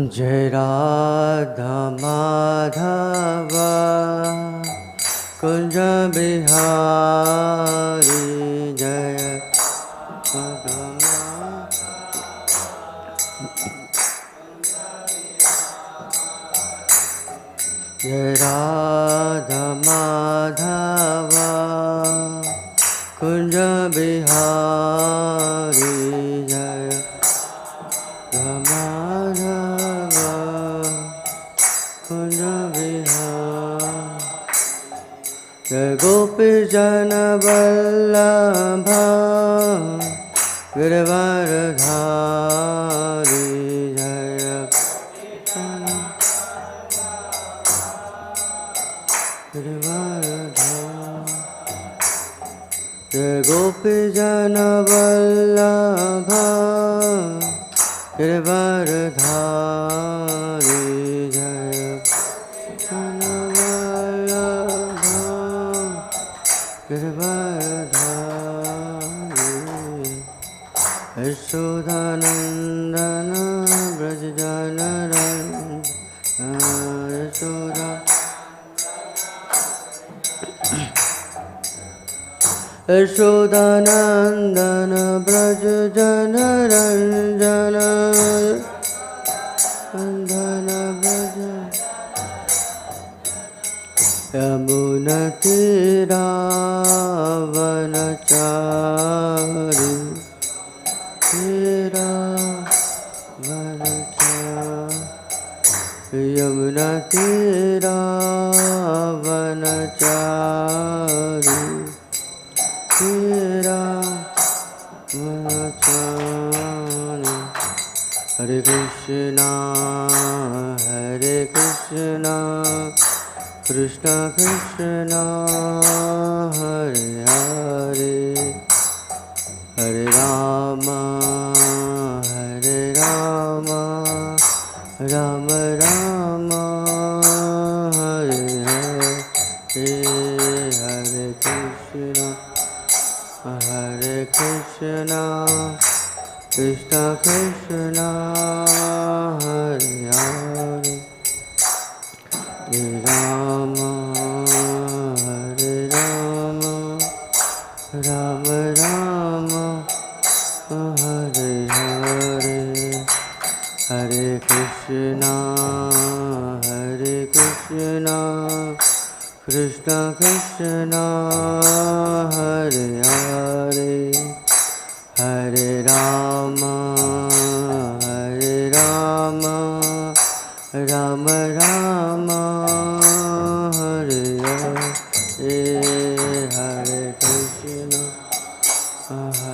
Jai Radha Madhava Kunja Bihari Jaya Madhava Jai Radha Madhava Kunja Bihari Jaya Madhava Kunja Bihari Jai Gopi Jana Vallabha Girvaradhari Jaya Jai Gopi Jana Vallabha Girvaradhari Jaya Jana Vallabha Girvaradhari Yashodanandana Brajjanarana Yashoda Yashodanandana Brajjanarana Andana Braja Yamunatira Vanachari Tira Vanachari Yamunatira Vanachari Tira Vanachari Hare Krishna Hare Krishna Krishna Krishna Hare Hare Hare Rama Hare Rama Rama Rama Hare Hare Hare Krishna Hare Krishna Krishna Krishna Hare Hare Hare Rama Hare Rama Rama Rama Hare Hare Hare Krishna Krishna Krishna Hare Hare Hare Rama Rama Rama Hare Hare Hare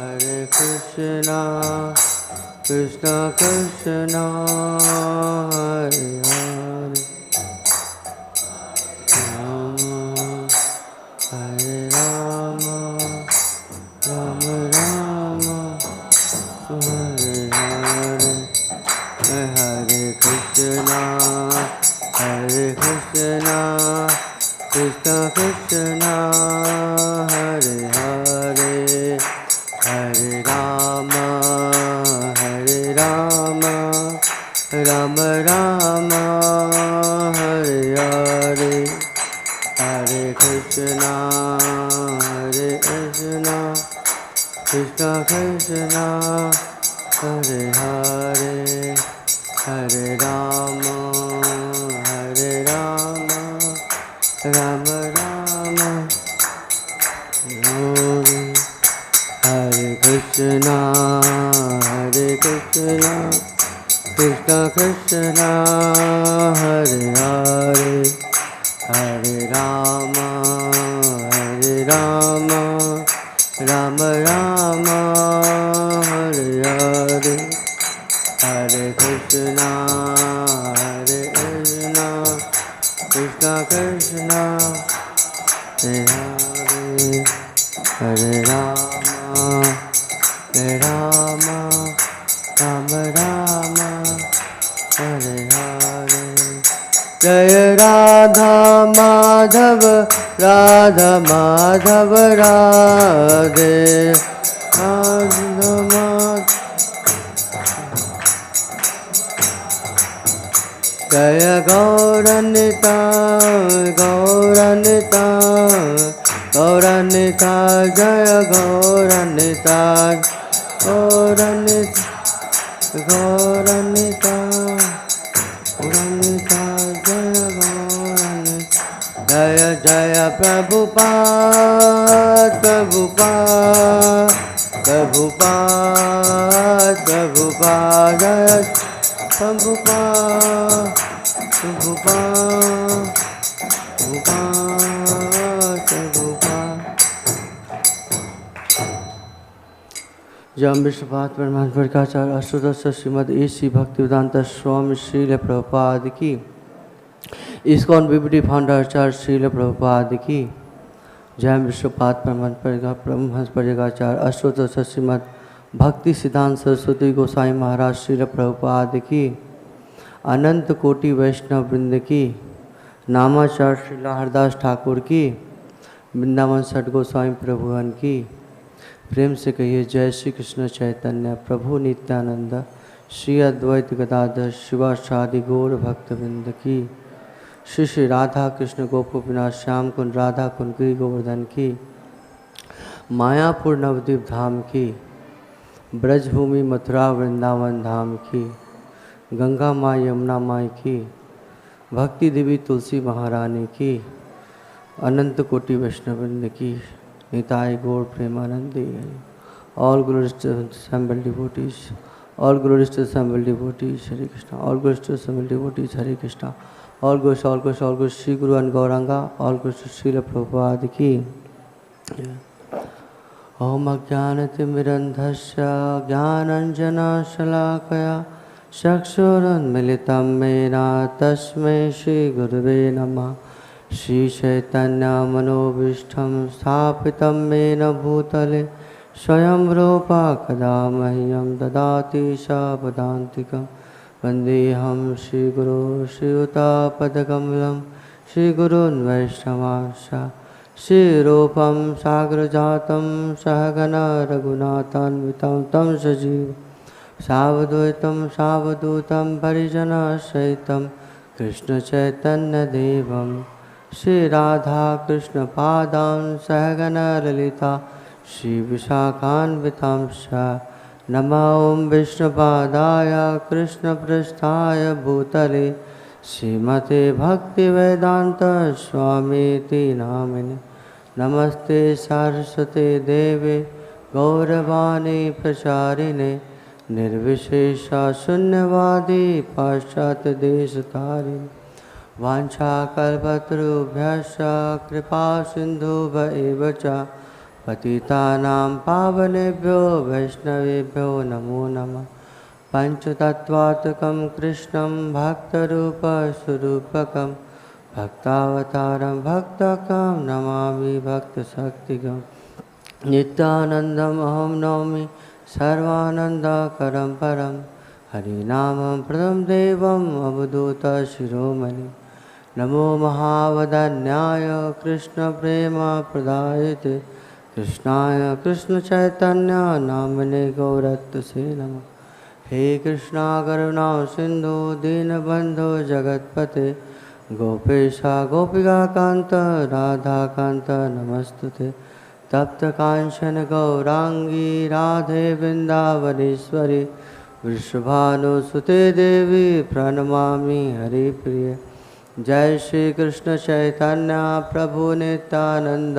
Krishna Krishna Krishna Hare Hare Hare Rama Rama Rama Hare Hare Hare Krishna Krishna Krishna Hare Hare Hare Rama Rama Rama Hare Hare Hare Krishna Krishna Krishna Hare Hare Hare Rama Rama Rama Hare Krishna Krishna Krishna Hare Hare Hare Rama Rama Rama Hare Hare Hare Krishna Krishna Krishna Hare Hare Hare Rama Rama Rama Hare Hare Jaya Radha Madhav Radha Madhav Radhe Radha Madhav जय गौरनिताय गौरनिताय गौरनिताय जय गौरनिताय गौरनिताय गौरनिताय गौरनिताय जय गौरनिताय जय जय प्रभुपाद प्रभुपाद प्रभुपाद प्रभुपाद जय प्रभुपाद प्रभुपाद प्रभुपाद प्रभुपाद। जय विश्वपाद परमात्मा प्रकाचार्य अष्टोत्तर Shrimad AC Bhaktivedanta स्वामी श्रील प्रभुपाद की। ISKCON BBD founder आचार्य श्रील प्रभुपाद की। जय विश्वपाद परमात्मा परमहंस परिव्राजकाचार्य अष्टोत्तर श्रीमद भक्ति सिद्धांत सरस्वती गोसाई महाराज श्रील प्रभुपाद की। अनंत कोटि वैष्णव वृंद की। नामाचार्य श्रील हरदास ठाकुर की। वृंदावन सठ गोस्वामी प्रभुवन की। प्रेम से कहिए जय श्री कृष्ण चैतन्य प्रभु नित्यानंद श्री अद्वैत गदाधर शिवासादि गौर भक्तवृंद की। श्री श्री राधा कृष्ण गोपगोपीनाथ श्याम कुंड राधा कुंड गिरि गोवर्धन की। मायापुर नवद्वीप धाम की। ब्रजभूमि मथुरा वृंदावन धाम की। गंगा माँ यमुना माई की। भक्ति देवी तुलसी महारानी की। अनंत कोटि वैष्णववृंद की। निताय गौर प्रेमानंदी। All glories to assembled devotees, all glories to assembled devotees, Hare Krishna, all glories to assembled devotees, Hare Krishna, all glories, all glories, all glories, Shri Guru and Gauranga, all glories to Srila Prabhupada ki। Om Ajnanatimmirandhasya Jnananjana Shalakaya Chakshurunmilitam Mena Tasmai Shri Gurave Namah। Shri Chaitanya मनोभीष्टं स्थापितं येन भूतले स्वयं रूपा कदा मह्यं ददाति सापदान्तिकं। वन्देऽहं श्रीगुरो श्रीयुतापदकमलं श्रीगुरून् वैष्णवांश्च श्रीरूपं साग्रजातं सहगना रघुनाथान्वितं तं सजीव सावधूतं सावधूतं परिजनसहितं कृष्ण चैतन्य देवं श्री राधा कृष्ण पादां सहगन ललिता श्री विशाखान्वितांश्च। नमो ओं विष्णुपादाय कृष्ण पृष्ठाय भूतले श्रीमते भक्तिवेदांत स्वामीति नामिने। नमस्ते सरस्वते देवे गौरवाणी प्रचारिणे निर्विशेष शून्यवादी पाश्चात्य देशतारिणे। वाञ्छाकल्पतरुभ्यश्च कृपा सिन्धुभ्य च पतितानां पावनेभ्यो वैष्णवेभ्यो नमो नमः। पञ्चतत्त्वात्मकं कृष्णं भक्तरूपस्वरूपकं भक्तावतारं भक्तकं नमामि भक्तशक्तिकं। नित्यानन्दम् अहं नौमि सर्वानन्दकरं परं हरिनामं प्रदं देवम् अवधूतशिरोमणि। नमो महावदन्याय कृष्णप्रेमप्रदायते कृष्णाय कृष्णचैतन्य नाम्ने गौरत्तसे नमः। हे कृष्णा करुणा सिन्धु दीनबन्धो जगत्पते गोपेश गोपिकान्त राधाकान्त नमस्तुते। तप्त कांचन गौरांगी राधे वृंदावनेश्वरी वृषभानुसुते देवी प्रणमामि हरिप्रिय। जय श्री कृष्ण चैतन्य प्रभु नित्यानंद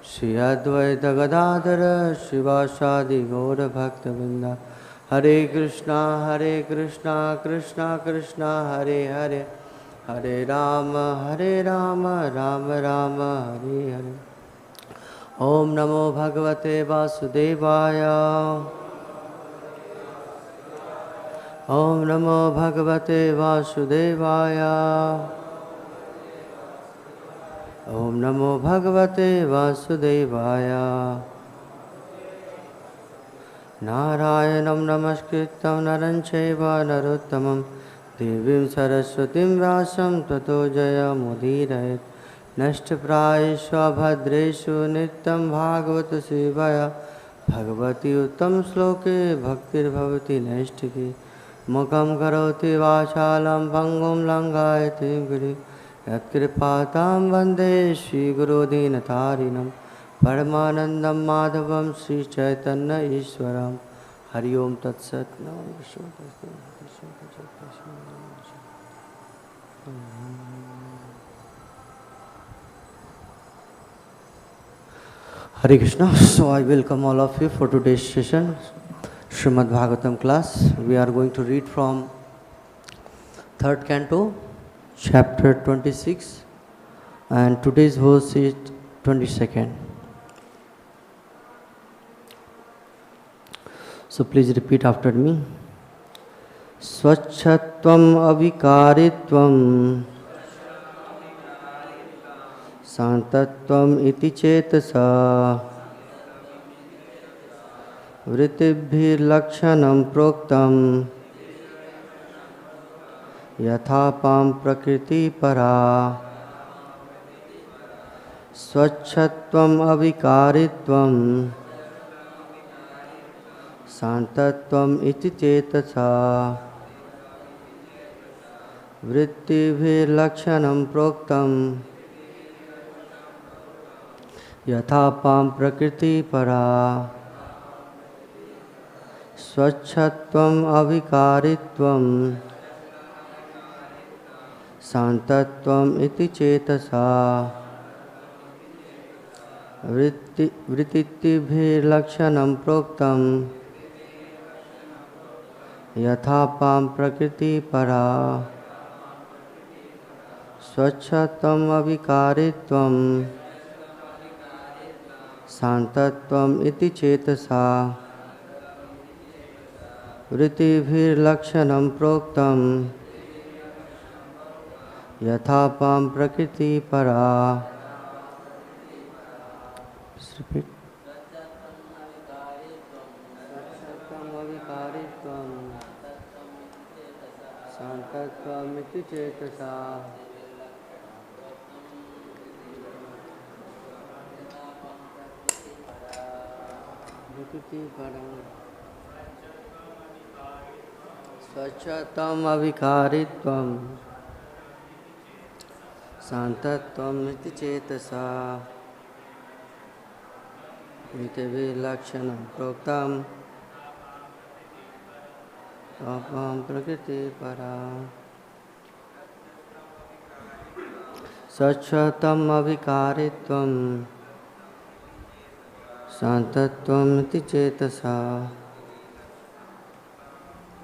श्री अद्वैत गदाधर शिवासादि गौर भक्तवृंद। हरे कृष्णा कृष्णा कृष्णा हरे हरे हरे राम राम राम हरे हरे। ओम नमो भगवते वासुदेवाय। ओम नमो भगवते वासुदेवाय। ओम नमो भगवते वासुदेवाय। नारायणं नमस्कृतं नरं चैव नरोत्तमं देवीं सरस्वतीं व्यासं ततो जयमुदीरयेत्। नष्टप्रायेषु भद्रेषु नित्यं भागवत सेवया भगवती उत्तम श्लोके भक्तिर्भवति नैष्ठिकी। Mukam karoti vācālam pangum langāyati giri yatkripatam vande Shri Guru Dinatarinam Paramanandam Madhavam Sri Chaitanya Ishwaram Hari Om Tat Sat. Hare Krishna. So I welcome all of you for today's session, Srimad Bhagavatam class. We are going to read from 3rd canto, chapter 26, and today's verse is 22nd. So please repeat after me. Svacchatvam avikāritvam śāntatvam iti cetasaḥ vṛttibhir lakṣaṇaṁ proktam yathāpāṁ prakṛtiḥ parā svacchatvam avikāritvam śāntatvam iti cetasaḥ vṛttibhir lakṣaṇaṁ proktam yathāpāṁ prakṛtiḥ parā svacchatvam avikāritvam śāntatvam iti cetasaḥ vṛttibhir lakṣaṇaṁ proktam yathāpāṁ prakṛtiḥ parā svacchatvam avikāritvam śāntatvam iti cetasaḥ vṛttibhir lakṣaṇaṁ proktam yathāpāṁ prakṛtiḥ parā. Repeat. śāntatvam iti cetasaḥ prakṛtiḥ parā svacchatvam avikāritvam śāntatvam iti cetasaḥ vṛttibhir lakṣaṇaṁ proktam apām prakṛtiḥ parā svacchatvam avikāritvam śāntatvam iti cetasaḥ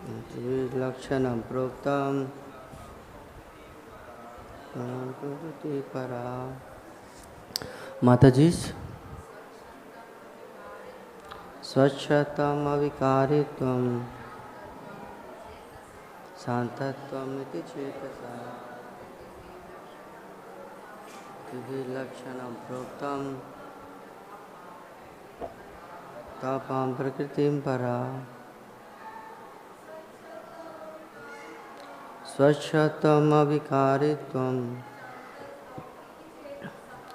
vṛttibhir lakṣaṇaṁ proktam prakṛtiḥ parā. Matajis, svacchatvam avikāritvam śāntatvam iti cetasaḥ vṛttibhir lakṣaṇaṁ proktam apām prakṛtiḥ parā svacchatvam avikāritvam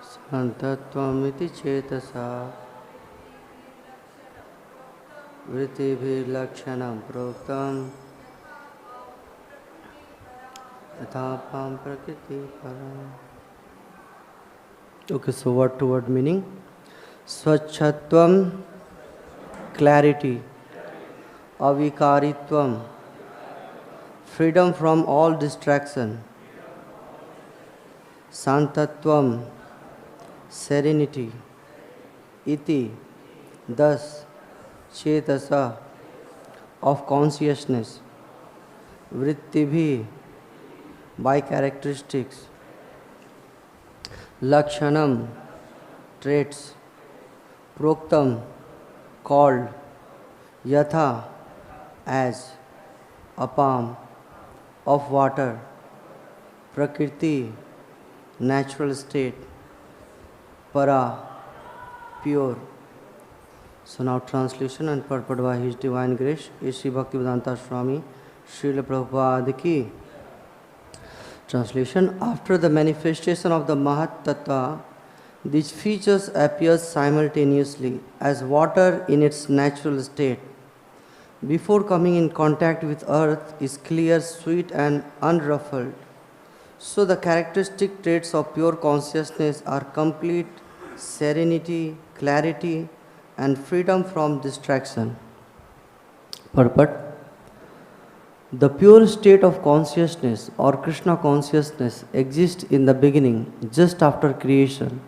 śāntatvam iti cetasaḥ vṛttibhir lakṣaṇaṁ proktam yathāpāṁ prakṛtiḥ parā. Okay, so word to word meaning. Svacchatvam, clarity. Avikāritvam, freedom from all distraction. śāntatvam, serenity. Iti, thus, cetasaḥ, of consciousness. vṛttibhir, by characteristics. lakṣaṇaṁ, traits. proktam, called. yathā, as. apām, of water. prakṛtiḥ, natural state. parā, pure. So now translation and purport by His Divine Grace is Sri Bhaktivedanta Swami Srila Prabhupada ki. Translation. After the manifestation of the mahat-tattva, these features appear simultaneously as water in its natural state, before coming in contact with earth, is clear, sweet, and unruffled. So the characteristic traits of pure consciousness are complete serenity, clarity, and freedom from distraction. Purport. The pure state of consciousness or Kṛṣṇa consciousness exists in the beginning, just after creation.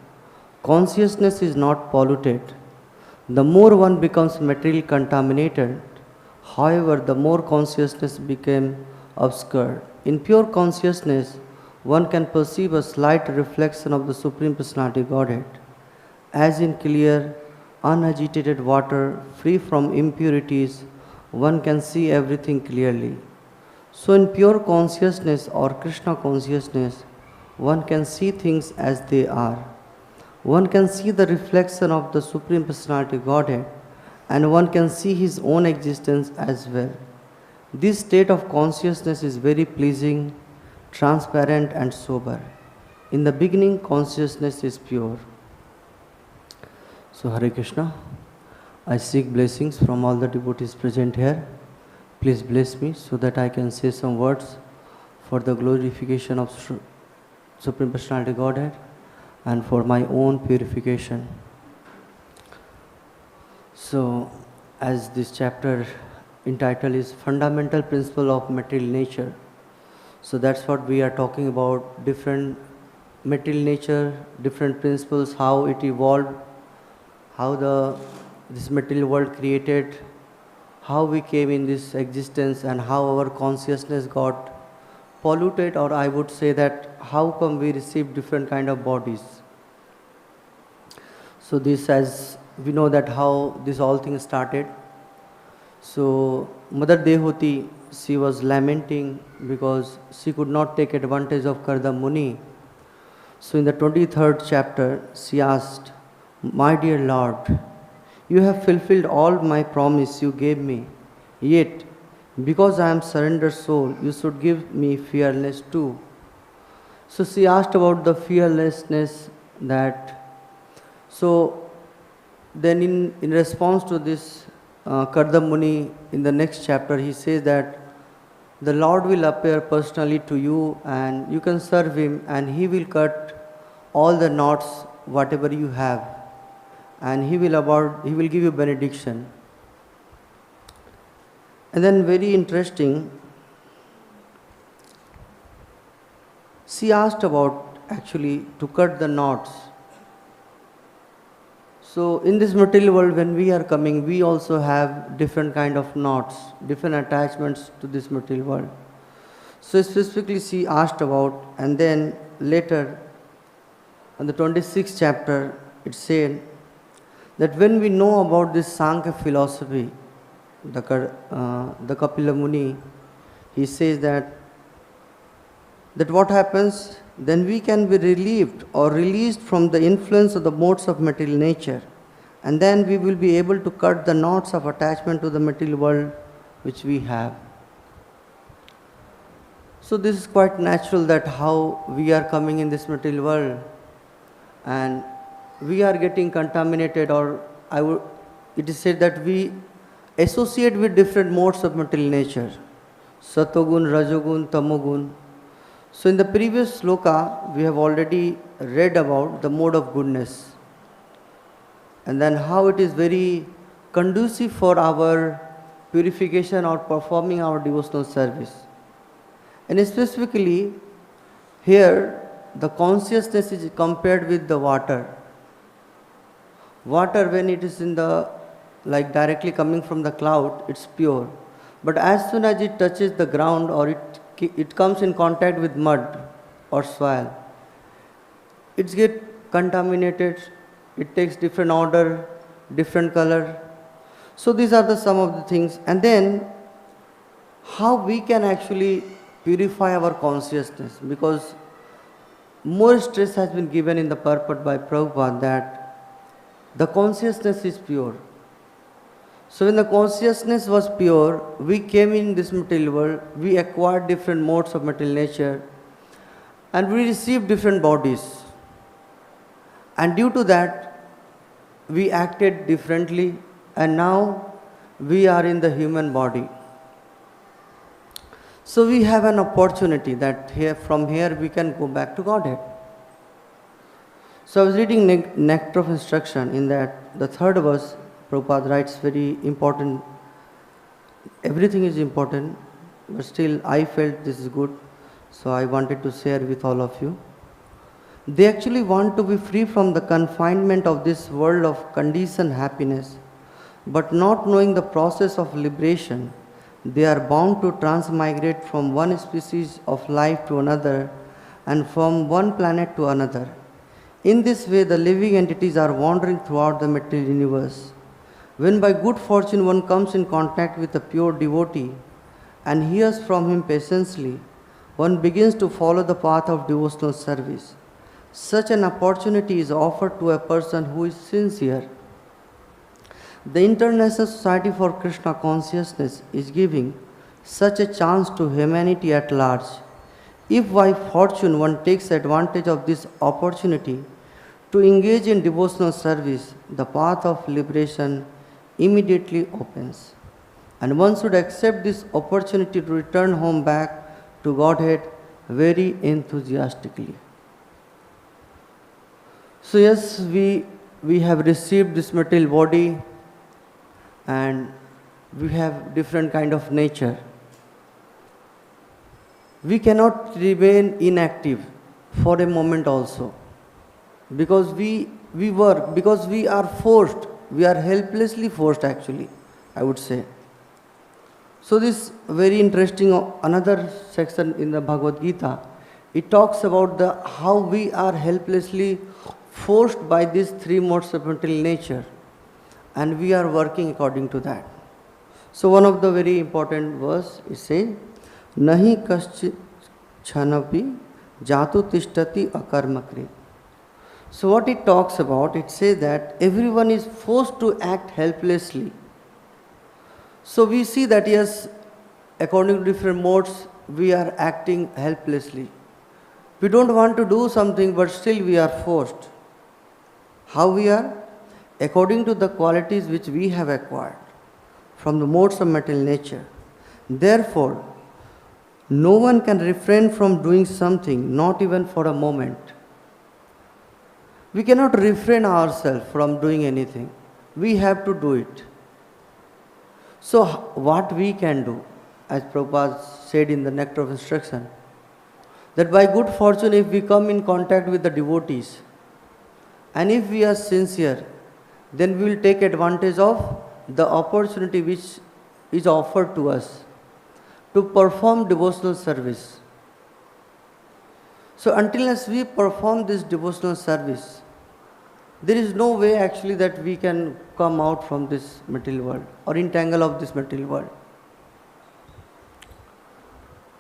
Consciousness is not polluted. The more one becomes materially contaminated, however, the more consciousness becomes obscured. In pure consciousness, one can perceive a slight reflection of the Supreme Personality of Godhead. As in clear, unagitated water, free from impurities, one can see everything clearly. So in pure consciousness or Kṛṣṇa consciousness, one can see things as they are. One can see the reflection of the Supreme Personality of Godhead, and one can see his own existence as well. This state of consciousness is very pleasing, transparent, and sober. In the beginning, consciousness is pure. So Hare Krishna, I seek blessings from all the devotees present here. Please bless me so that I can say some words for the glorification of Supreme Personality of Godhead and for my own purification. So, as this chapter entitled is Fundamental Principle of Material Nature, so that's what we are talking about, different material nature, different principles, how it evolved, how this material world created, how we came in this existence, and how our consciousness got polluted, or I would say that how come we receive different kind of bodies. So this, as we know that how this all thing started. So Mother Dehuti, she was lamenting because she could not take advantage of Karda Muni. So in the 23rd chapter, she asked, "My dear Lord, you have fulfilled all my promise you gave me. Yet, because I am surrendered soul, you should give me fearlessness too." So she asked about the fearlessness that. So then in response to this, Karda Muni in the next chapter, he says that the Lord will appear personally to you and you can serve him, and he will cut all the knots whatever you have, and he will give you benediction. And then very interesting, she asked about actually to cut the knots. So in this material world, when we are coming, we also have different kind of knots, different attachments to this material world. So specifically she asked about, and then later on the 26th chapter, it said that when we know about this Sankhya philosophy, the Kapila Muni, he says that what happens, then we can be relieved or released from the influence of the modes of material nature, and then we will be able to cut the knots of attachment to the material world which we have. So this is quite natural, that how we are coming in this material world and we are getting contaminated, or it is said that we associate with different modes of material nature, Satogun, Rajogun, Tamogun. So in the previous sloka, we have already read about the mode of goodness, and then how it is very conducive for our purification or performing our devotional service. And specifically here, the consciousness is compared with the water. Water, when it is in the, like directly coming from the cloud, it's pure. But as soon as it touches the ground or it comes in contact with mud or soil, it gets contaminated, it takes different odor, different color. So these are some of the things. And then how we can actually purify our consciousness, because more stress has been given in the purport by Prabhupada that the consciousness is pure. So when the consciousness was pure, we came in this material world, we acquired different modes of material nature, and we received different bodies. And due to that, we acted differently, and now we are in the human body. So we have an opportunity that from here we can go back to Godhead. So I was reading Nectar of Instruction. In that, the third verse, Prabhupada writes very important. Everything is important, but still I felt this is good, so I wanted to share with all of you. They actually want to be free from the confinement of this world of conditioned happiness, but not knowing the process of liberation, they are bound to transmigrate from one species of life to another and from one planet to another. In this way, the living entities are wandering throughout the material universe. When by good fortune one comes in contact with a pure devotee and hears from him patiently, one begins to follow the path of devotional service. Such an opportunity is offered to a person who is sincere. The International Society for Kṛṣṇa Consciousness is giving such a chance to humanity at large. If by fortune one takes advantage of this opportunity to engage in devotional service, the path of liberation immediately opens. And one should accept this opportunity to return home back to Godhead very enthusiastically. So yes, we have received this material body and we have different kind of nature. We cannot remain inactive for a moment also, because we work, because we are forced, we are helplessly forced actually, I would say. So this very interesting, another section in the Bhagavad Gita, it talks about how we are helplessly forced by these three modes of material nature, and we are working according to that. So one of the very important verse is saying, Nahi kaschit chhanapi jatu tishtati akarmakri. So what it talks about, it says that everyone is forced to act helplessly. So we see that yes, according to different modes, we are acting helplessly. We don't want to do something, but still we are forced. How we are? According to the qualities which we have acquired from the modes of material nature. Therefore, no one can refrain from doing something, not even for a moment. We cannot refrain ourselves from doing anything. We have to do it. So what we can do, as Prabhupada said in the Nectar of Instruction, that by good fortune if we come in contact with the devotees, and if we are sincere, then we will take advantage of the opportunity which is offered to us to perform devotional service. So until we perform this devotional service, there is no way actually that we can come out from this material world or entangle of this material world.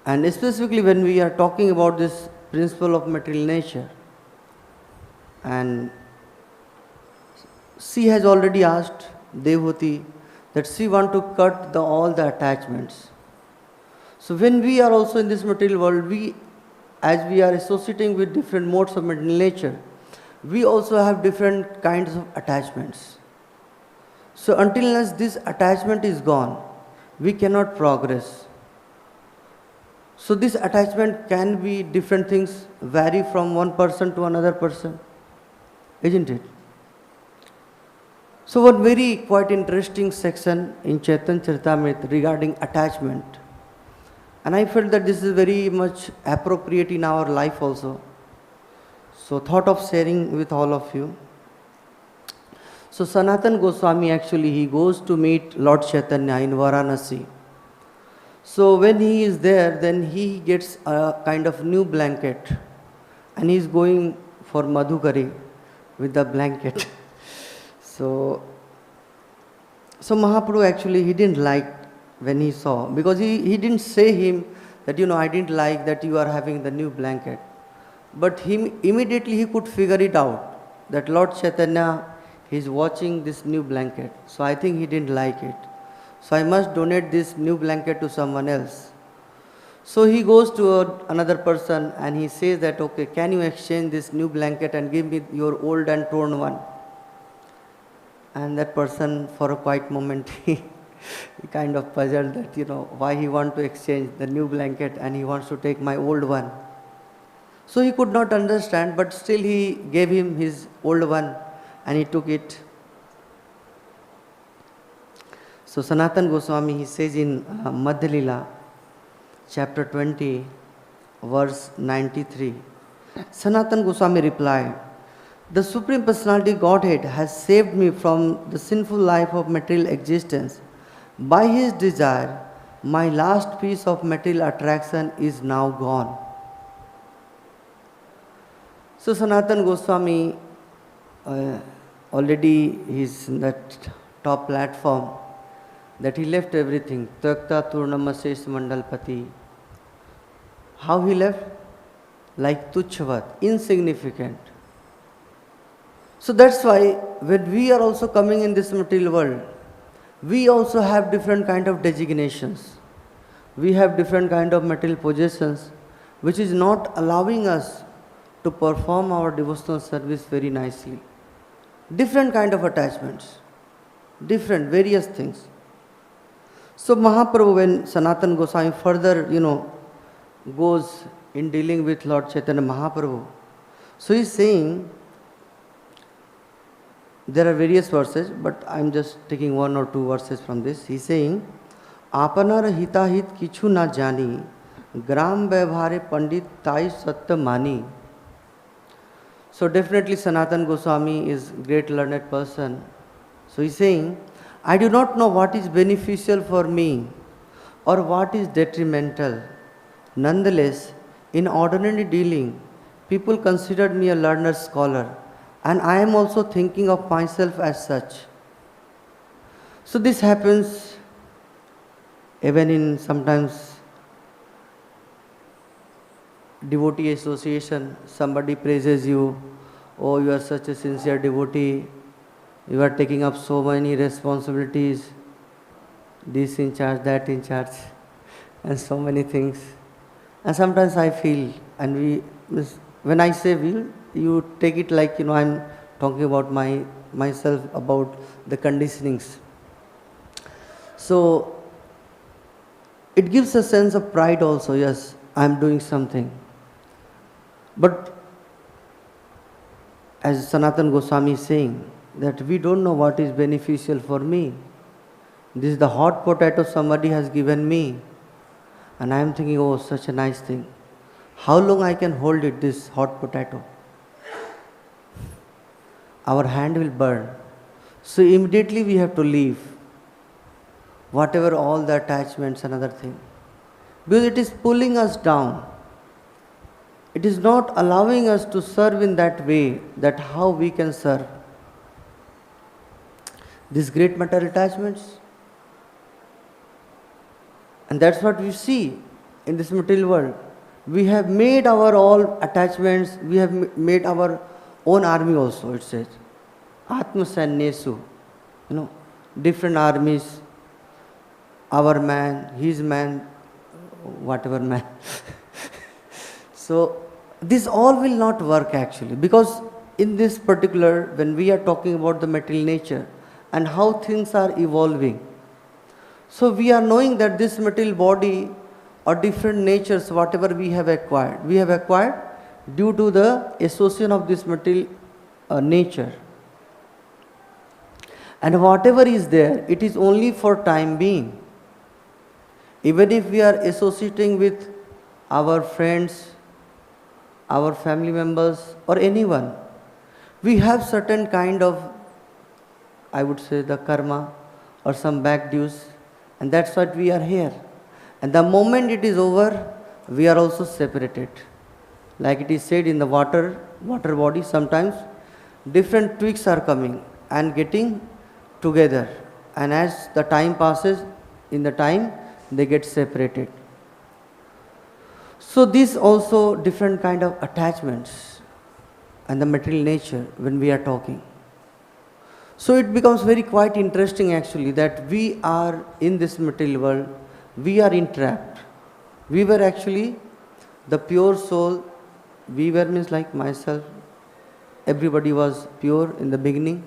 And specifically when we are talking about this principle of material nature, and she has already asked Devhuti that she wants to cut all the attachments. So when we are also in this material world, as we are associating with different modes of material nature, we also have different kinds of attachments. So until this attachment is gone, we cannot progress. So this attachment can be different things, vary from one person to another person, isn't it? So one very quite interesting section in Chaitanya Charitamrita regarding attachment. And I felt that this is very much appropriate in our life also. So thought of sharing with all of you. So Sanatana Goswami actually, he goes to meet Lord Chaitanya in Varanasi. So when he is there, then he gets a kind of new blanket and he is going for Madhukari with the blanket. So Mahaprabhu actually, he didn't like when he saw, because he didn't say him that, I didn't like that you are having the new blanket. But immediately he could figure it out, that Lord Chaitanya, he is watching this new blanket. So I think he didn't like it. So I must donate this new blanket to someone else. So he goes to another person and he says that, okay, can you exchange this new blanket and give me your old and torn one? And that person, for a quiet moment, he kind of puzzled that, why he want to exchange the new blanket and he wants to take my old one. So he could not understand, but still he gave him his old one and he took it. So Sanatana Goswami, he says in Madhya Lila, chapter 20, verse 93, Sanatana Goswami replied, "The Supreme Personality of Godhead has saved me from the sinful life of material existence. By his desire, my last piece of material attraction is now gone." So Sanatana Goswami, already he's in that top platform, that he left everything. Tyakta turnamasesh mandalpati. How he left? Like tuchhavat, insignificant. So that's why when we are also coming in this material world, we also have different kind of designations. We have different kind of material possessions, which is not allowing us to perform our devotional service very nicely. Different kind of attachments, different, various things. So Mahaprabhu, when Sanatana Goswami further, goes in dealing with Lord Chaitanya Mahaprabhu, so he's saying, there are various verses, but I'm just taking one or two verses from this. He's saying, "Apanar hitahit kichu na jani, gram vyavhare pandit tai satya mani." So definitely Sanatana Goswami is a great learned person. So he's saying, "I do not know what is beneficial for me or what is detrimental. Nonetheless, in ordinary dealing, people considered me a learned scholar, and I am also thinking of myself as such." So this happens even in sometimes devotee association. Somebody praises you, "Oh, you are such a sincere devotee, you are taking up so many responsibilities, this in charge, that in charge, and so many things." And sometimes I feel, and when I say we, you take it like, I'm talking about myself, about the conditionings. So it gives a sense of pride also. Yes, I am doing something. But as Sanatana Goswami is saying, that we don't know what is beneficial for me. This is the hot potato somebody has given me, and I am thinking, oh, such a nice thing. How long I can hold it, this hot potato? Our hand will burn. So immediately we have to leave whatever all the attachments and other thing, because it is pulling us down. It is not allowing us to serve in that way, that how we can serve. These great material attachments. And that's what we see in this material world. We have made our all attachments, we have made our own army also, it says. Atma Sannesu, different armies, our man, his man, whatever man. So this all will not work actually, because in this particular, when we are talking about the material nature and how things are evolving, so we are knowing that this material body or different natures, whatever we have acquired due to the association of this material nature. And whatever is there, it is only for time being. Even if we are associating with our friends, our family members, or anyone, we have certain kind of, I would say, the karma or some back dues, and that's what we are here. And the moment it is over, we are also separated. Like it is said in the water body, sometimes different twigs are coming and getting together, and as the time passes, in the time they get separated. So these also different kind of attachments and the material nature when we are talking. So it becomes very quite interesting actually that we are in this material world, we are entrapped. We were actually the pure soul, we were means like myself, everybody was pure in the beginning.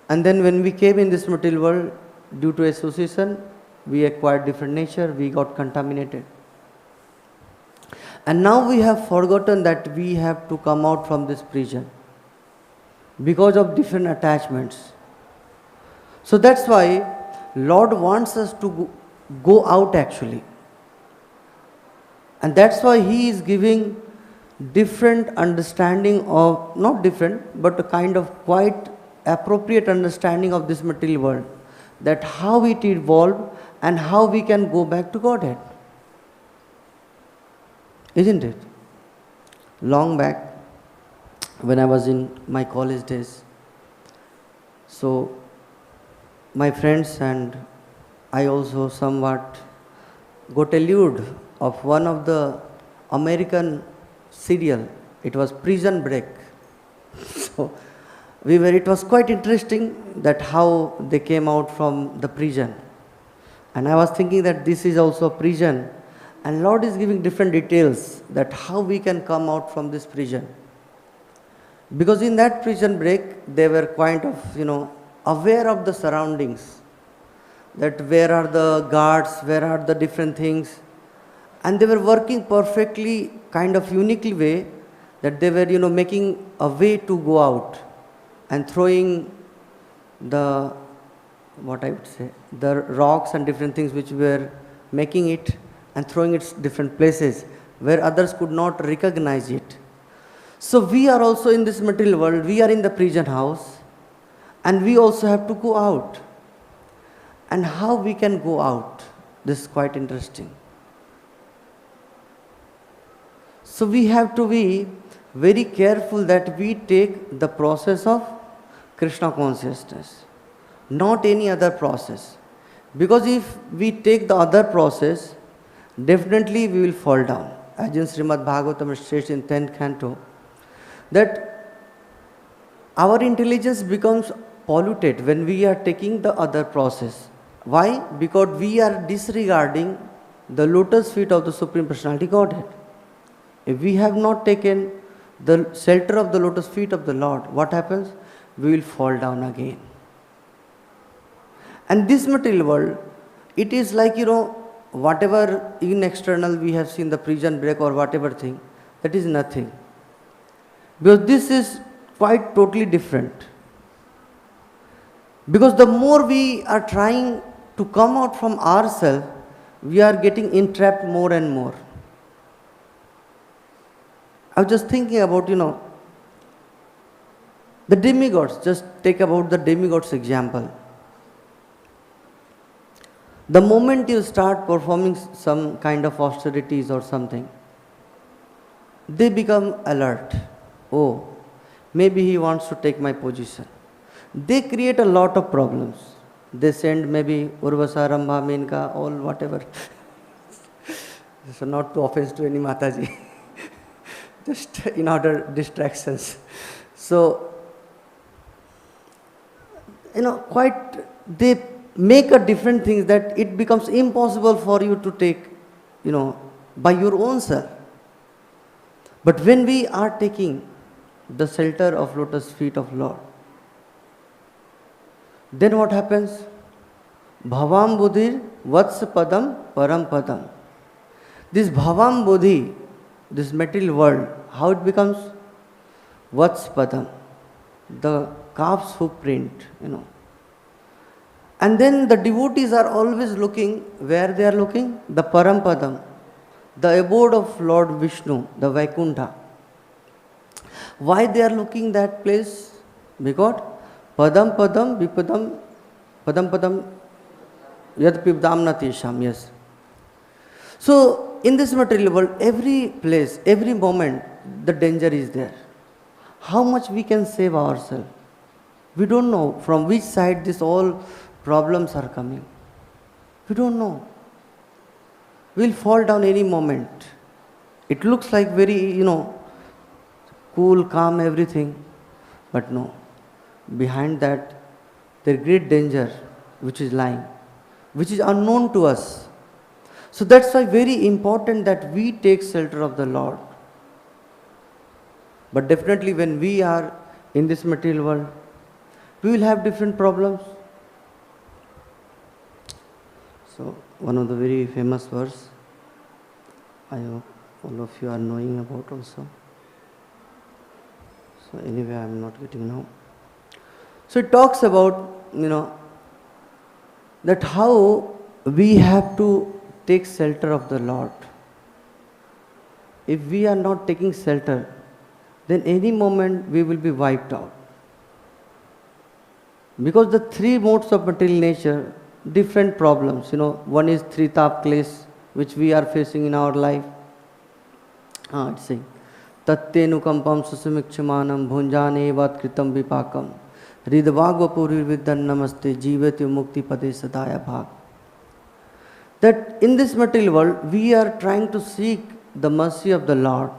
And then when we came in this material world, due to association, we acquired different nature, we got contaminated. And now we have forgotten that we have to come out from this prison because of different attachments. So that's why Lord wants us to go out actually. And that's why He is giving different understanding of, not different, but a kind of quite appropriate understanding of this material world. That how it evolved and how we can go back to Godhead. Isn't it? Long back, when I was in my college days, so my friends and I also somewhat got allured of one of the American serial. It was Prison Break. So it was quite interesting that how they came out from the prison. And I was thinking that this is also a prison. And Lord is giving different details that how we can come out from this prison. Because in that prison break, they were quite of, aware of the surroundings. That where are the guards, where are the different things. And they were working perfectly, kind of uniquely way, that they were, making a way to go out. And throwing the, the rocks and different things which were making it and throwing it different places where others could not recognize it. So we are also in this material world, we are in the prison house and we also have to go out. And how we can go out? This is quite interesting. So we have to be very careful that we take the process of Kṛṣṇa consciousness, not any other process. Because if we take the other process, definitely we will fall down. As in Srimad Bhagavatam states in 10th canto, that our intelligence becomes polluted when we are taking the other process. Why? Because we are disregarding the lotus feet of the Supreme Personality Godhead. If we have not taken the shelter of the lotus feet of the Lord, what happens? We will fall down again. And this material world, it is like, whatever in external we have seen the prison break or whatever thing, that is nothing. Because this is quite totally different. Because the more we are trying to come out from ourselves, we are getting entrapped more and more. I was just thinking about, the demigods. Just take about the demigods example. The moment you start performing some kind of austerities or something, they become alert. Oh, maybe he wants to take my position. They create a lot of problems. They send maybe Urvasa, Rambha, Menka, all whatever. So not to offense to any Mataji. Just in order distractions. So, they make a different things that it becomes impossible for you to take, by your own self. But when we are taking the shelter of lotus feet of Lord, then what happens? Bhavam buddhir vats padam param padam. This bhavam buddhi, this material world, how it becomes? Vats padam, the calf's footprint, And then the devotees are always looking, where they are looking? The param padam, the abode of Lord Vishnu, the Vaikuntha. Why they are looking that place? Because padam padam vipadam, padam padam yad pibdam natisham, yes. So, in this material world, every place, every moment, the danger is there. How much we can save ourselves? We don't know from which side this all problems are coming. We don't know. We'll fall down any moment. It looks like very, cool, calm, everything. But no. Behind that, there is great danger which is lying, which is unknown to us. So that's why very important that we take shelter of the Lord. But definitely when we are in this material world, we will have different problems. So one of the very famous verse, I hope all of you are knowing about also. So anyway, I am not getting now. So it talks about, that how we have to take shelter of the Lord. If we are not taking shelter, then any moment we will be wiped out. Because the three modes of material nature, different problems. One is three tap clash, which we are facing in our life. It's saying, Tattenukampam susamikshmanam bhunjane vatkritam vipakam ridvagvapuri vidyan namaste jivati mukti pade sadaya bhag. That in this material world, we are trying to seek the mercy of the Lord.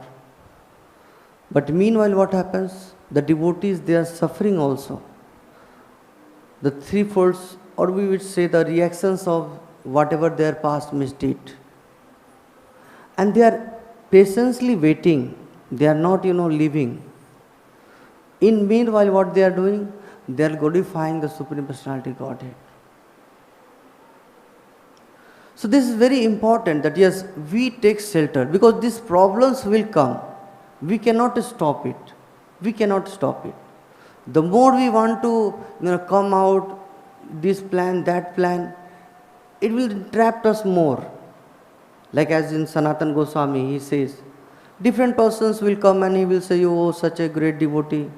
But meanwhile, what happens? The devotees, they are suffering also. The threefolds, or we would say the reactions of whatever their past misdeed. And they are patiently waiting. They are not, living. In meanwhile, what they are doing? They are glorifying the Supreme Personality of Godhead. So this is very important that yes, we take shelter because these problems will come. We cannot stop it. We cannot stop it. The more we want to come out, this plan, that plan, it will trap us more. Like as in Sanatana Goswami, he says, different persons will come and he will say, oh, such a great devotee.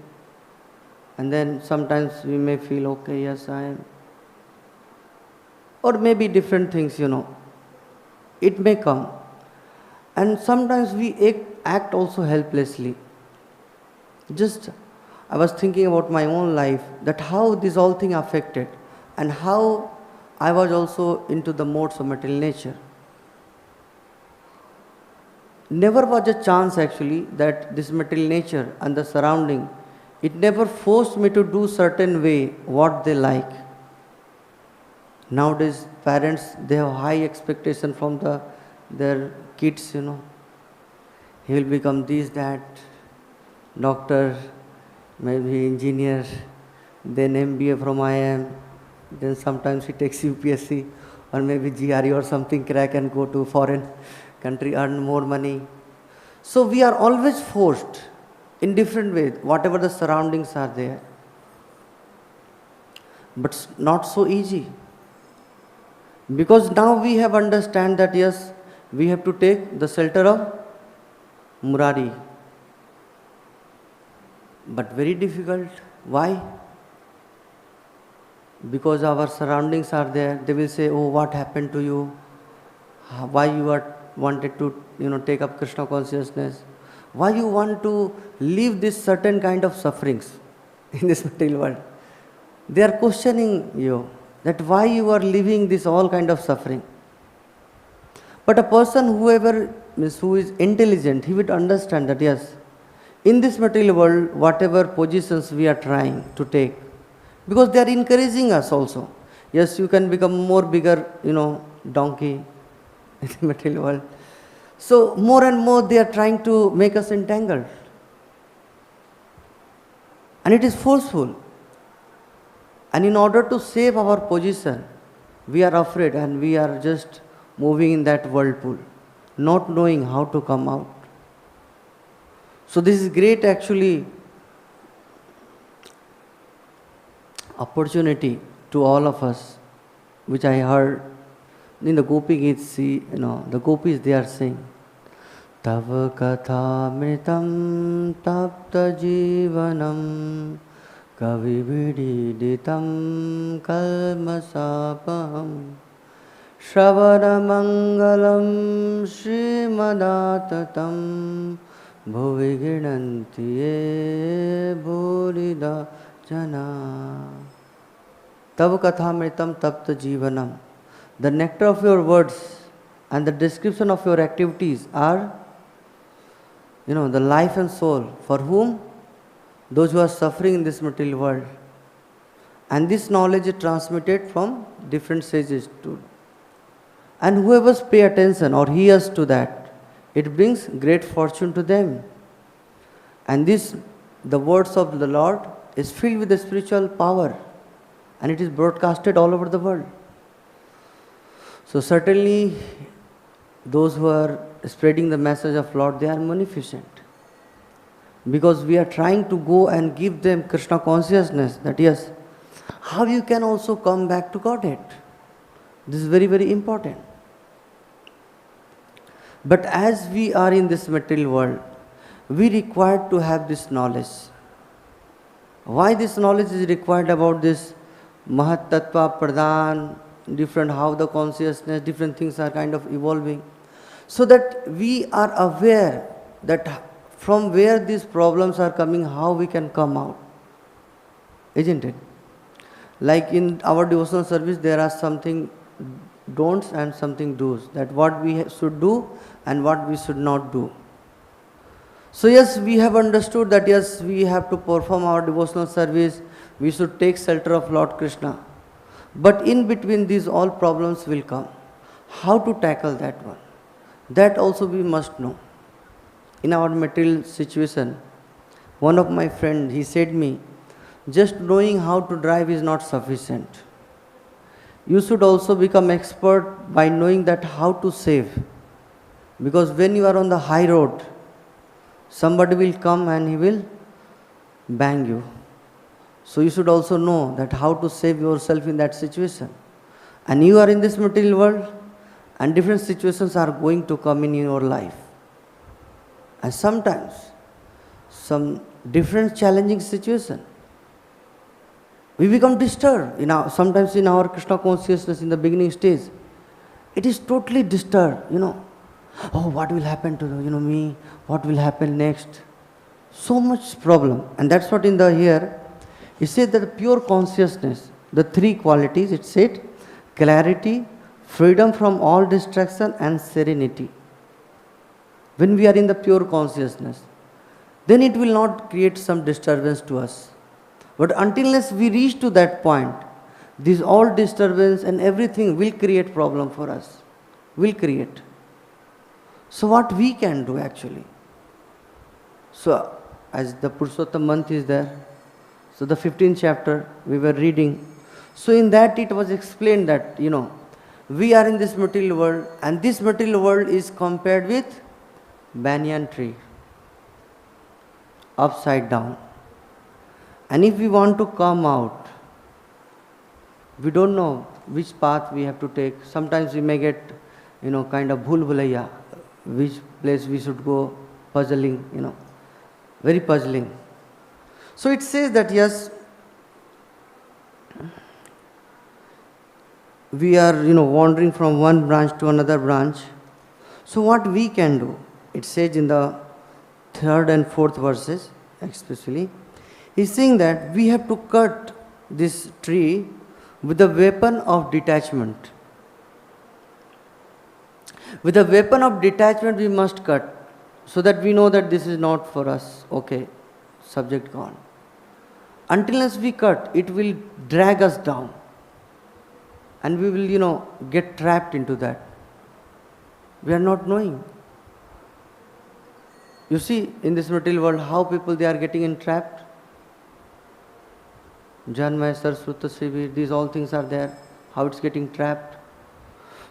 And then sometimes we may feel, okay, yes, I am. Or maybe different things, It may come. And sometimes we act also helplessly. I was thinking about my own life, that how this all thing affected and how I was also into the modes of material nature. Never was a chance actually that this material nature and the surrounding, it never forced me to do certain way what they like. Nowadays parents, they have high expectation from their kids, He will become this, that, doctor, maybe engineer, then MBA from IIM, then sometimes he takes UPSC or maybe GRE or something, crack and go to foreign country, earn more money. So we are always forced in different ways, whatever the surroundings are there. But not so easy. Because now we have understand that yes, we have to take the shelter of Murari. But very difficult. Why? Because our surroundings are there. They will say, oh, what happened to you? Why you are wanted to, take up Kṛṣṇa consciousness? Why you want to live this certain kind of sufferings in this material world? They are questioning you that why you are living this all kind of suffering. But a person who is intelligent, he would understand that yes, in this material world, whatever positions we are trying to take, because they are encouraging us also. Yes, you can become more bigger, donkey in the material world. So more and more they are trying to make us entangled. And it is forceful. And in order to save our position, we are afraid and we are just moving in that whirlpool, not knowing how to come out. So this is great actually opportunity to all of us, which I heard in the Gopi Geets, the Gopis, they are saying, Tava kathamritam tapta jivanam kavividitam kalmasapaham Shravana mangalam srimadatam bhuvi ginantiye bhurida jana. Tava kathamritam tapta jivanam. The nectar of your words and the description of your activities are, the life and soul. For whom? Those who are suffering in this material world. And this knowledge is transmitted from different sages too. And whoever pay attention or hears to that, it brings great fortune to them. And the words of the Lord is filled with the spiritual power. And it is broadcasted all over the world. So certainly those who are spreading the message of Lord, they are munificent. Because we are trying to go and give them Kṛṣṇa consciousness, that yes, how you can also come back to Godhead. This is very, very important. But as we are in this material world, we require to have this knowledge. Why this knowledge is required about this mahat-tattva, pradhan, different, how the consciousness, different things are kind of evolving. So that we are aware that from where these problems are coming, how we can come out. Isn't it? Like in our devotional service, there are something don'ts and something do's. That what we should do and what we should not do. So yes, we have understood that yes, we have to perform our devotional service. We should take shelter of Lord Kṛṣṇa. But in between these all problems will come. How to tackle that one? That also we must know. In our material situation, one of my friends, he said me, just knowing how to drive is not sufficient. You should also become expert by knowing that how to save. Because when you are on the high road, somebody will come and he will bang you. So you should also know that how to save yourself in that situation. And you are in this material world, and different situations are going to come in your life. And sometimes, some different challenging situation. We become disturbed. Sometimes in our Kṛṣṇa consciousness in the beginning stage, it is totally disturbed, Oh, what will happen to me? What will happen next? So much problem. And that's what in the here, it says that the pure consciousness, the three qualities, it said, clarity, freedom from all distraction and serenity. When we are in the pure consciousness, then it will not create some disturbance to us. But until we reach to that point, this all disturbance and everything will create problem for us. Will create. So what we can do actually? So as the Purushottam month is there, so the 15th chapter we were reading. So in that it was explained that, we are in this material world, and this material world is compared with banyan tree, upside down. And if we want to come out, we don't know which path we have to take. Sometimes we may get, kind of bhul bhulaiya, which place we should go, puzzling, very puzzling. So it says that yes, we are, wandering from one branch to another branch. So what we can do? It says in the 3rd and 4th verses, especially, he's saying that we have to cut this tree with the weapon of detachment. With the weapon of detachment we must cut, so that we know that this is not for us. Okay, subject gone. Until we cut, it will drag us down. And we will, get trapped into that. We are not knowing. You see, in this material world, how people, they are getting entrapped. Janmaya, Saraswata, these all things are there. How it's getting trapped.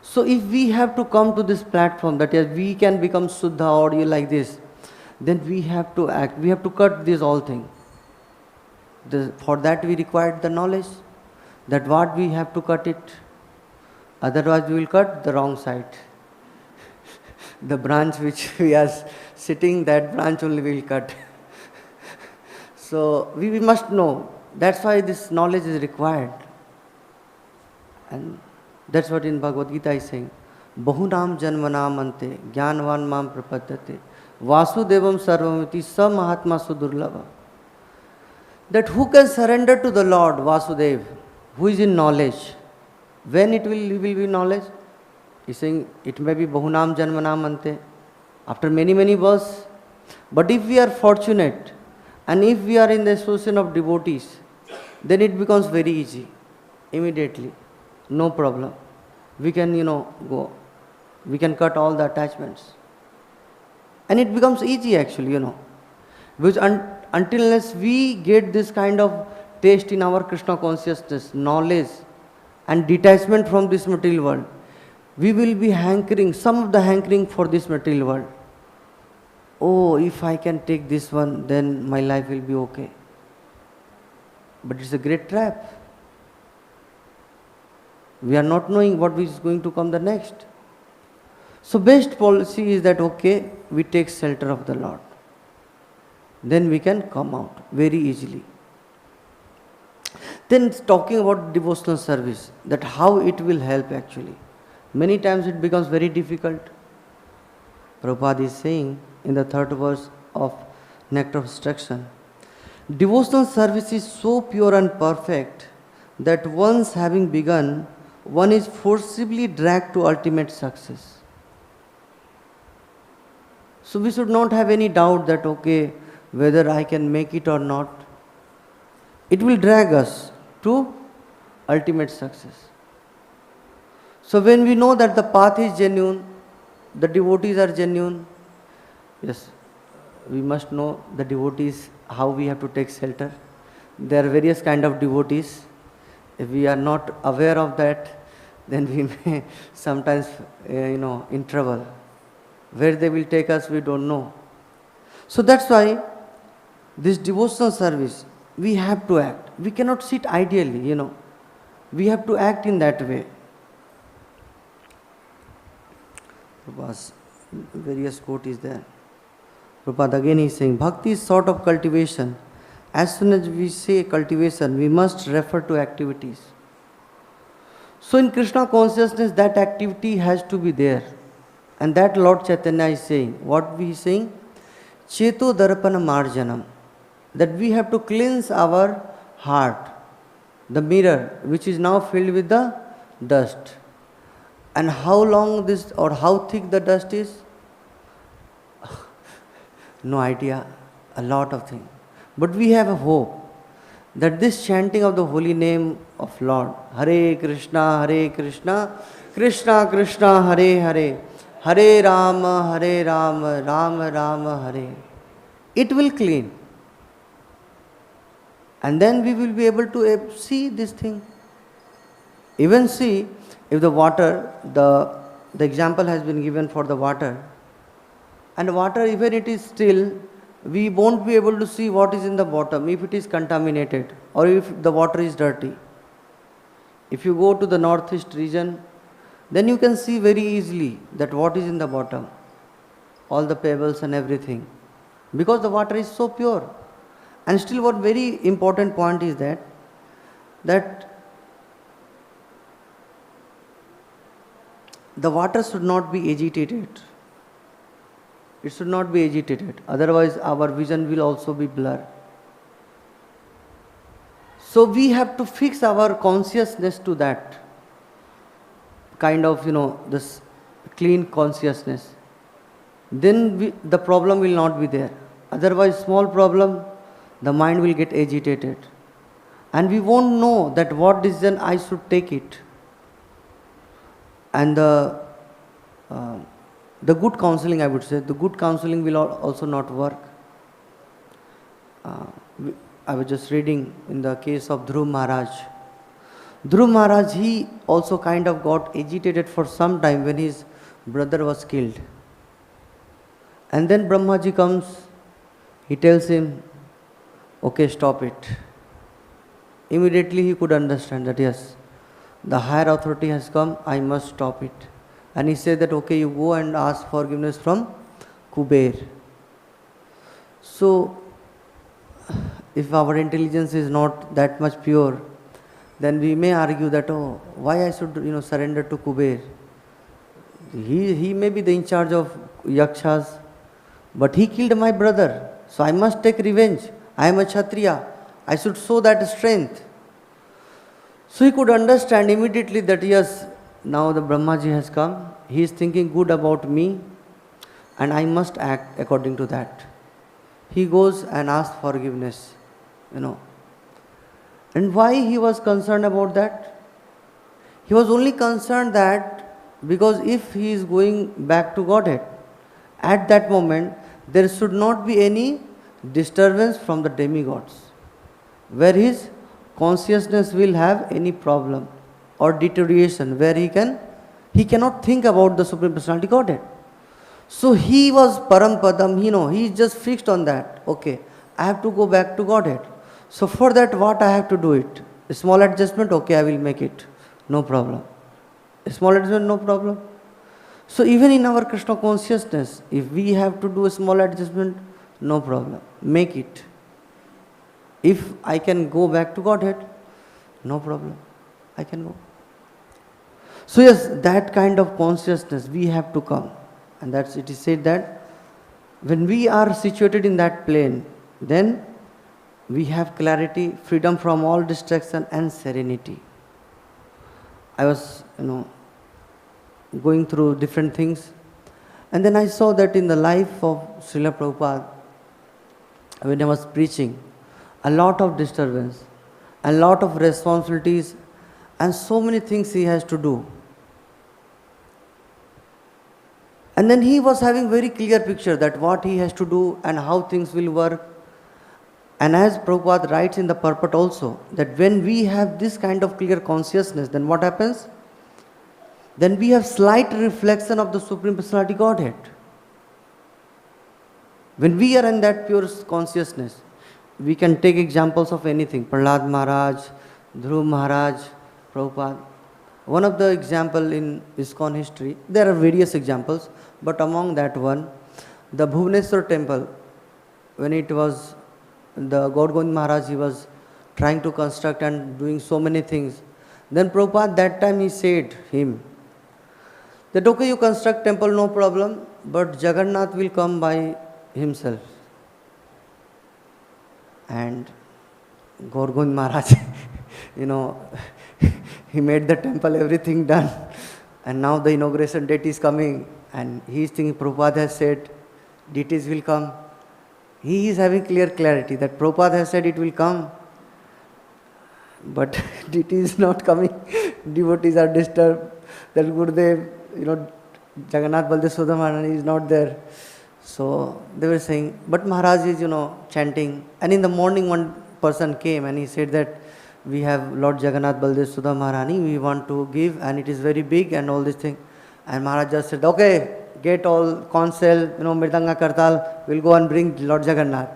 So if we have to come to this platform, that is, we can become Suddha or like this, then we have to act. We have to cut these all things. For that we require the knowledge, that what we have to cut it. Otherwise we will cut the wrong side. The branch which we are sitting, that branch only we will cut. So we must know. That's why this knowledge is required. And that's what in Bhagavad Gita is saying. Bahunam janmanam ante jnanvan mam prapadyate vasudevam sarvamiti sa mahatma sudurlava. That who can surrender to the Lord Vasudev, who is in knowledge. When he will be knowledge? He's saying it may be Bahunam Janmanam Ante, after many, many births. But if we are fortunate, and if we are in the association of devotees, then it becomes very easy, immediately, no problem. We can, go. We can cut all the attachments. And it becomes easy actually, Because until we get this kind of taste in our Kṛṣṇa consciousness, knowledge and detachment from this material world, we will be hankering, some of the hankering for this material world. Oh, if I can take this one, then my life will be okay. But it's a great trap. We are not knowing what is going to come the next. So best policy is that, okay, we take shelter of the Lord. Then we can come out very easily. Then talking about devotional service, that how it will help actually. Many times it becomes very difficult. Prabhupada is saying in the third verse of Nectar of Instruction, devotional service is so pure and perfect that once having begun, one is forcibly dragged to ultimate success. So we should not have any doubt that, okay, whether I can make it or not. It will drag us to ultimate success. So when we know that the path is genuine, the devotees are genuine, yes, we must know the devotees, how we have to take shelter. There are various kind of devotees. If we are not aware of that, then we may sometimes, in trouble. Where they will take us, we don't know. So that's why this devotional service, we have to act. We cannot sit ideally, We have to act in that way. Prabhupada's various quote is there. Prabhupada again is saying, Bhakti is sort of cultivation. As soon as we say cultivation, we must refer to activities. So in Kṛṣṇa consciousness, that activity has to be there. And that Lord Chaitanya is saying. What we is saying? Cheto darpana marjanam. That we have to cleanse our heart, the mirror, which is now filled with the dust. And how long this or how thick the dust is? No idea. A lot of things. But we have a hope that this chanting of the holy name of Lord, Hare Kṛṣṇa, Krishna Krishna, Hare Hare, Hare Rama, Rama Rama, Hare, it will clean. And then we will be able to see this thing. Even see, if the water, the example has been given for the water, and water, even it is still, we won't be able to see what is in the bottom, if it is contaminated or if the water is dirty. If you go to the northeast region, then you can see very easily that what is in the bottom, all the pebbles and everything, because the water is so pure. And still, what very important point is that the water should not be agitated. It should not be agitated. Otherwise, our vision will also be blurred. So we have to fix our consciousness to that kind of, this clean consciousness. Then the problem will not be there. Otherwise, small problem, the mind will get agitated. And we won't know that what decision I should take it. And the good counseling, I would say, the good counseling will also not work. I was just reading in the case of Dhruv Maharaj. Dhruv Maharaj, he also kind of got agitated for some time when his brother was killed. And then Brahmaji comes, he tells him, okay, stop it. Immediately he could understand that yes, the higher authority has come, I must stop it. And he said that, okay, you go and ask forgiveness from Kuber. So, if our intelligence is not that much pure, then we may argue that, oh, why I should, surrender to Kuber? He may be in charge of yakshas, but he killed my brother, so I must take revenge. I am a Kshatriya. I should show that strength. So he could understand immediately that yes, now the Brahmaji has come, he is thinking good about me and I must act according to that. He goes and asks forgiveness, And why he was concerned about that? He was only concerned that because if he is going back to Godhead, at that moment there should not be any disturbance from the demigods, where his consciousness will have any problem or deterioration, where he cannot think about the Supreme Personality Godhead. So he was Parampadam, he is just fixed on that. Okay, I have to go back to Godhead. So for that, what I have to do it? A small adjustment, okay, I will make it. No problem. A small adjustment, no problem. So even in our Kṛṣṇa consciousness, if we have to do a small adjustment, no problem. Make it. If I can go back to Godhead, no problem. I can go. So yes, that kind of consciousness we have to come. And it is said that when we are situated in that plane, then we have clarity, freedom from all distraction and serenity. I was, going through different things, and then I saw that in the life of Srila Prabhupada, when I was preaching, a lot of disturbance, a lot of responsibilities, and so many things he has to do. And then he was having very clear picture that what he has to do and how things will work. And as Prabhupada writes in the Purport also, that when we have this kind of clear consciousness, then what happens? Then we have slight reflection of the Supreme Personality Godhead. When we are in that pure consciousness, we can take examples of anything. Prahlad Maharaj, Dhruv Maharaj, Prabhupada. One of the example in ISKCON history, there are various examples, but among that one, the Bhubaneswar temple, when it was the Gaur Govind Maharaj, he was trying to construct and doing so many things. Then Prabhupada that time he said him that okay, you construct temple, no problem, but Jagannath will come by himself. And Gaur Govind Maharaj, he made the temple, everything done, and now the inauguration date is coming, and he is thinking Prabhupada has said deities will come. He is having clarity that Prabhupada has said it will come, but deity is not coming. Devotees are disturbed. That Gurudev, Jagannath Baldev Sudha Maharaj is not there. So they were saying, but Maharaj is, chanting. And in the morning one person came and he said that we have Lord Jagannath Baldev Sudha Maharani, we want to give, and it is very big and all this thing. And Maharaj just said, okay, get all consel, Mridanga Kartal, we'll go and bring Lord Jagannath.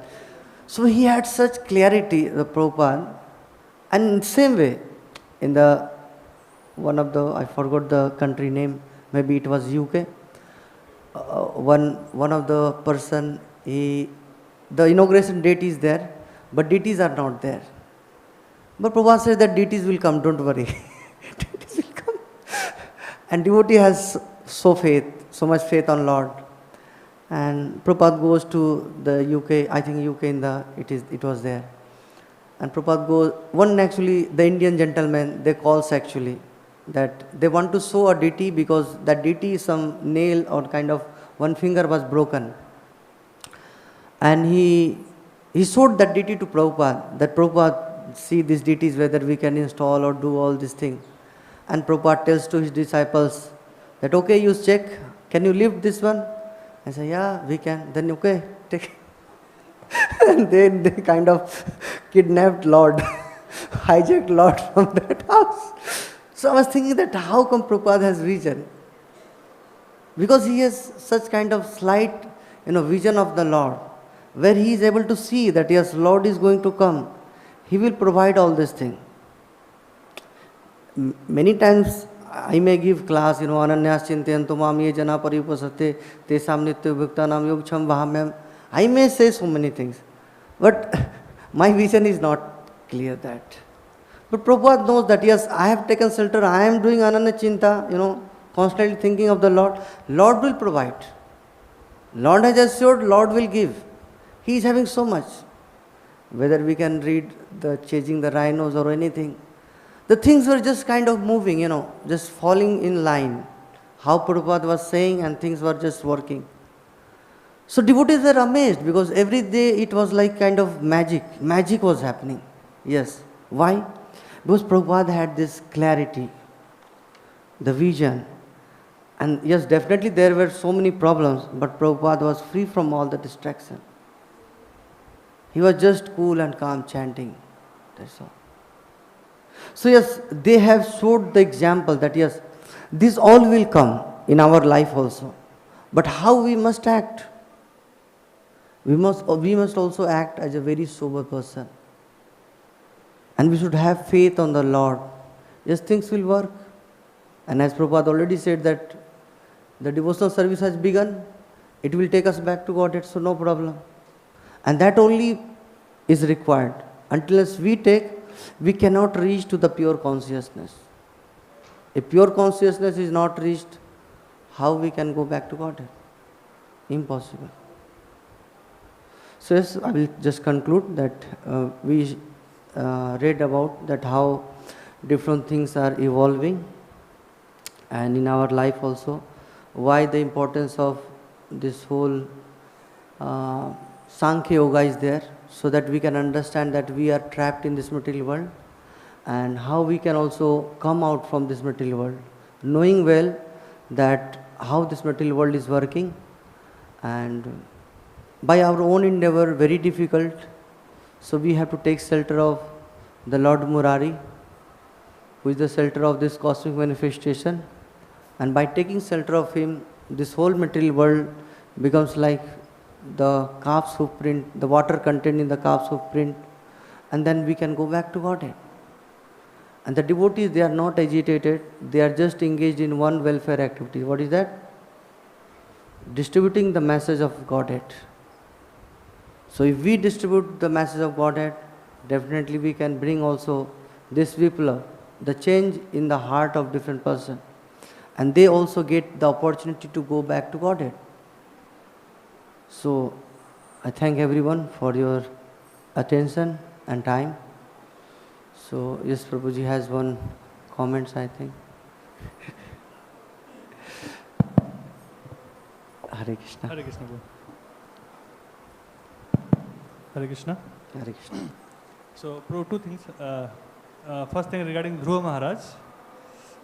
So he had such clarity, the Prabhupada. And in the same way, in I forgot the country name, maybe it was UK. One of the person, the inauguration date is there, but deities are not there. But Prabhupada says that deities will come, don't worry. Deities will come. And devotee has so much faith on Lord. And Prabhupada goes to the UK, I think UK it was there. And Prabhupada goes, the Indian gentleman, they calls actually, that they want to show a deity because that deity, some nail or kind of one finger was broken. And he showed that deity to Prabhupada, that Prabhupada, see these deities whether we can install or do all these things. And Prabhupada tells to his disciples that okay, you check, can you lift this one? I say, yeah, we can. Then okay, take it. And then they kind of kidnapped Lord, hijacked Lord from that house. So I was thinking that how come Prabhupada has vision? Because he has such kind of slight, vision of the Lord, where he is able to see that yes, Lord is going to come. He will provide all this thing. Many times I may give class, Ananyas Chintayantu Mam Ye Jana Paripasate Tesam Nitya Bhaktanam Yogcham Vahamyam. I may say so many things, but my vision is not clear that. But Prabhupada knows that yes, I have taken shelter, I am doing Ananya Chinta, constantly thinking of the Lord. Lord will provide. Lord has assured, Lord will give. He is having so much. Whether we can read the chasing the rhinos or anything, the things were just kind of moving, just falling in line. How Prabhupada was saying and things were just working. So devotees were amazed because every day it was like kind of magic. Magic was happening. Yes. Why? Because Prabhupada had this clarity, the vision. And yes, definitely there were so many problems, but Prabhupada was free from all the distraction. He was just cool and calm chanting. That's all. So yes, they have showed the example that yes, This all will come in our life also. But how we must act? We must also act as a very sober person. And we should have faith on the Lord. Yes, things will work. And as Prabhupada already said that the devotional service has begun, it will take us back to Godhead, so no problem. And that only is required. Until we cannot reach to the pure consciousness. If pure consciousness is not reached, how we can go back to Godhead? Impossible. So yes, I will just conclude that we read about that how different things are evolving, and in our life also, why the importance of this whole Sankhya Yoga is there, so that we can understand that we are trapped in this material world, and how we can also come out from this material world, knowing well that how this material world is working, and by our own endeavor, very difficult. So we have to take shelter of the Lord Murari, who is the shelter of this cosmic manifestation. And by taking shelter of him, this whole material world becomes like the calf's hoofprint, the water contained in the calf's hoofprint, and then we can go back to Godhead. And the devotees, they are not agitated, they are just engaged in one welfare activity. What is that? Distributing the message of Godhead. So if we distribute the message of Godhead, definitely we can bring also this viplava, the change in the heart of different person. And they also get the opportunity to go back to Godhead. So I thank everyone for your attention and time. So yes, Prabhuji has one comments, I think. Hare Krishna. Hare Krishna. Hare Krishna. Hare Krishna. So, two things. First thing regarding Dhruva Maharaj.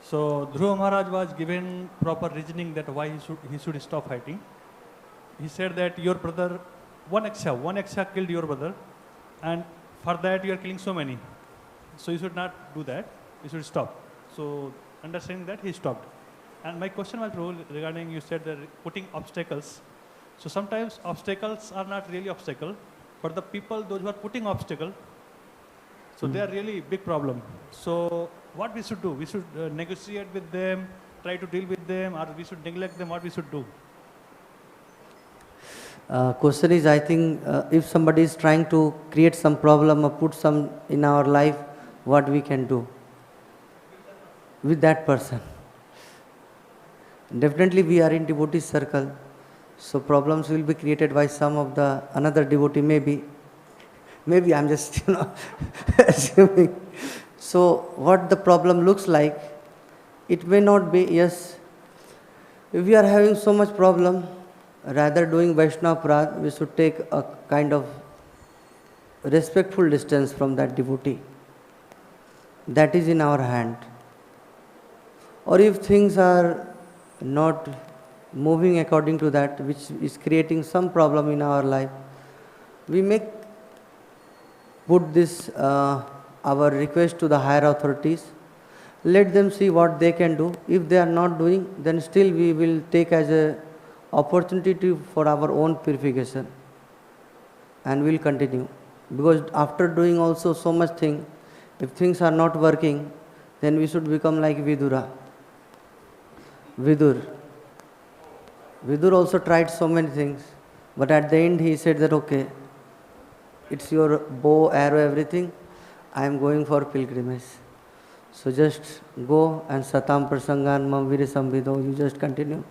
So, Dhruva Maharaj was given proper reasoning that why he should stop fighting. He said that your brother, one yaksha killed your brother, and for that you are killing so many. So you should not do that. You should stop. So understanding that, he stopped. And my question was regarding, you said that putting obstacles. So sometimes obstacles are not really obstacle, but the people, those who are putting obstacle, so they are really big problem. So what we should do? We should negotiate with them, try to deal with them, or we should neglect them. What we should do? Question is, I think, if somebody is trying to create some problem or put some in our life, what we can do with that person? Definitely we are in devotee circle, so problems will be created by some of the another devotee, maybe I'm just assuming. So what the problem looks like, it may not be, yes, if we are having so much problem, rather doing Vaishnava Parā, we should take a kind of respectful distance from that devotee. That is in our hand. Or if things are not moving according to that, which is creating some problem in our life, we may put this our request to the higher authorities. Let them see what they can do. If they are not doing, then still we will take as a opportunity for our own purification, and we will continue. Because after doing also so much thing, if things are not working, then we should become like Vidur. Vidur also tried so many things, but at the end he said that, okay, it's your bow, arrow, everything, I am going for pilgrimage. So just go and satam prasangan mam vire samvido, you just continue.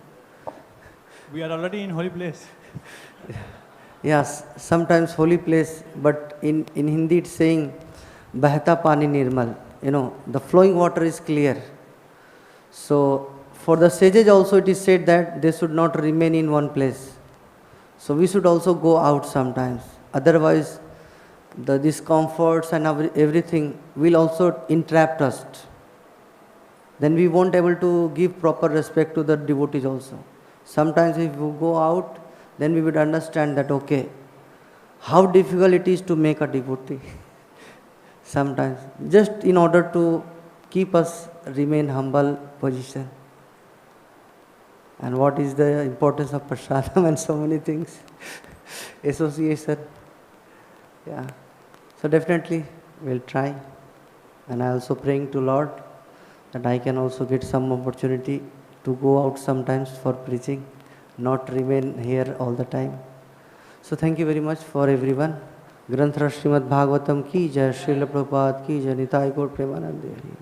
We are already in holy place. Yes, sometimes holy place, but in Hindi it's saying, bahta pani nirmal, the flowing water is clear. So for the sages also it is said that they should not remain in one place. So we should also go out sometimes. Otherwise, the discomforts and everything will also entrap us. Then we won't able to give proper respect to the devotees also. Sometimes if we go out, then we would understand that, okay, how difficult it is to make a devotee. Sometimes, just in order to keep us remain humble position. And what is the importance of prasadam and so many things. Association. Yeah. So definitely we'll try. And I also praying to Lord that I can also get some opportunity to go out sometimes for preaching, not remain here all the time. So thank you very much for everyone. Granthra Srimad Bhagavatam ki jai, Srila Prabhupada ki jai, Nitai Gaur Premanande Hari.